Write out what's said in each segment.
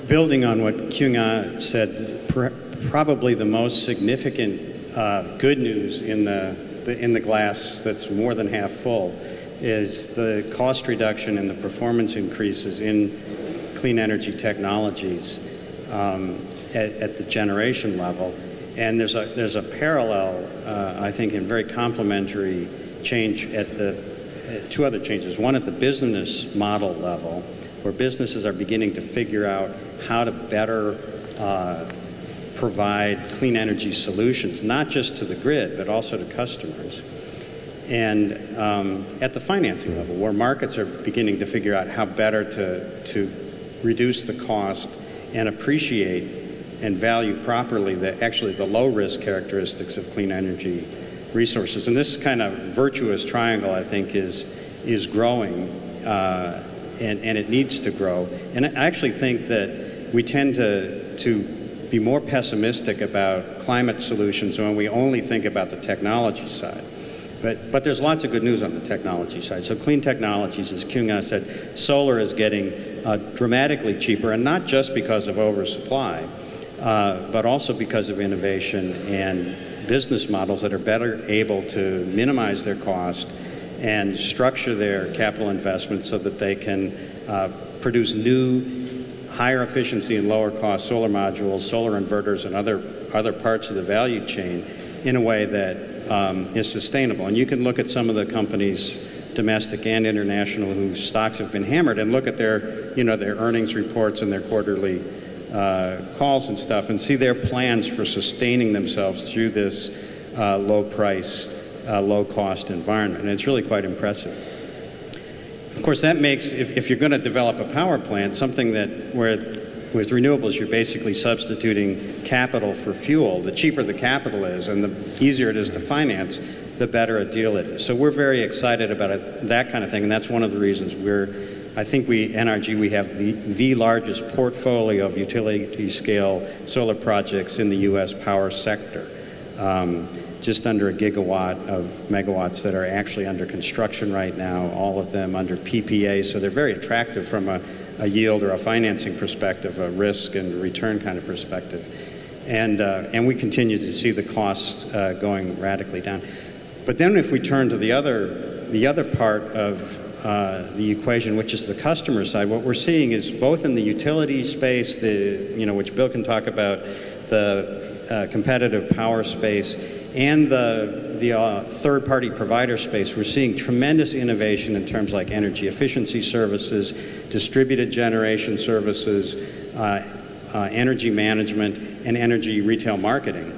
building on what Kyung-ah said, probably the most significant good news in the glass that's more than half full is the cost reduction and the performance increases in clean energy technologies at the generation level. And there's a parallel, I think, and very complementary change at two other changes. One at the business model level, where businesses are beginning to figure out how to better provide clean energy solutions, not just to the grid, but also to customers. And at the financing level, where markets are beginning to figure out how better to reduce the cost and appreciate and value properly the low-risk characteristics of clean energy resources. And this kind of virtuous triangle, I think, is growing, and it needs to grow. And I actually think that we tend to be more pessimistic about climate solutions when we only think about the technology side. But there's lots of good news on the technology side. So clean technologies, as Kyung-ah said, solar is getting dramatically cheaper, and not just because of oversupply, but also because of innovation and business models that are better able to minimize their cost and structure their capital investments so that they can produce new, higher efficiency and lower cost solar modules, solar inverters, and other parts of the value chain in a way that is sustainable. And you can look at some of the companies, domestic and international, whose stocks have been hammered, and look at their earnings reports and their quarterly calls and stuff, and see their plans for sustaining themselves through this low price, low cost environment. And it's really quite impressive. Of course, that makes, if you're going to develop a power plant, something where with renewables you're basically substituting capital for fuel, the cheaper the capital is and the easier it is to finance, the better a deal it is. So we're very excited about that kind of thing, and that's one of the reasons I think NRG, we have the largest portfolio of utility-scale solar projects in the U.S. power sector. Just under 1 gigawatt of megawatts that are actually under construction right now, all of them under PPA, so they're very attractive from a yield or a financing perspective, a risk and return kind of perspective. And we continue to see the costs going radically down. But then if we turn to the other part of the equation, which is the customer side, what we're seeing is both in the utility space, which Bill can talk about, the competitive power space, and the third-party provider space, we're seeing tremendous innovation in terms like energy efficiency services, distributed generation services, energy management, and energy retail marketing.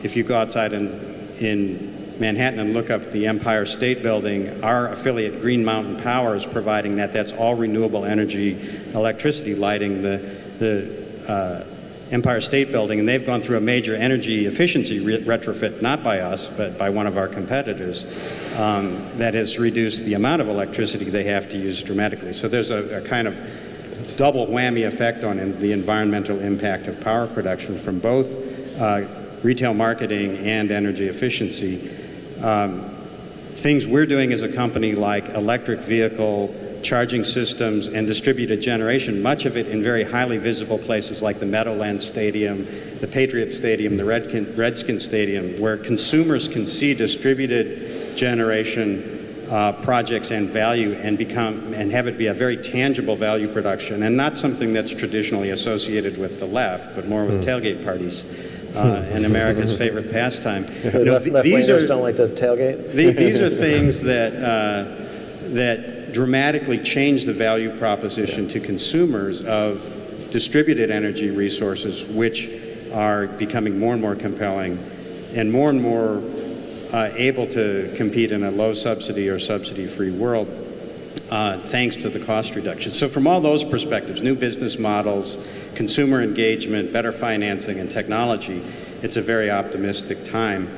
If you go outside in Manhattan and look up the Empire State Building, our affiliate Green Mountain Power is providing that. That's all renewable energy electricity lighting the Empire State Building, and they've gone through a major energy efficiency retrofit, not by us, but by one of our competitors, that has reduced the amount of electricity they have to use dramatically. So there's a kind of double whammy effect on the environmental impact of power production from both retail marketing and energy efficiency. Things we're doing as a company, like electric vehicle charging systems and distributed generation, much of it in very highly visible places like the Meadowlands Stadium, the Patriot Stadium, the Redskins Stadium, where consumers can see distributed generation projects and value and have it be a very tangible value production, and not something that's traditionally associated with the left, but more with tailgate parties. And America's favorite pastime. Left-wingers don't like the tailgate? These are things that dramatically change the value proposition to consumers of distributed energy resources, which are becoming more and more compelling and more able to compete in a low subsidy or subsidy-free world, thanks to the cost reduction. So from all those perspectives, new business models, consumer engagement, better financing, and technology, it's a very optimistic time.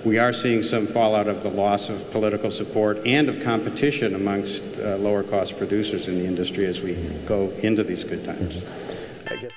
We are seeing some fallout of the loss of political support and of competition amongst lower cost producers in the industry as we go into these good times. I guess.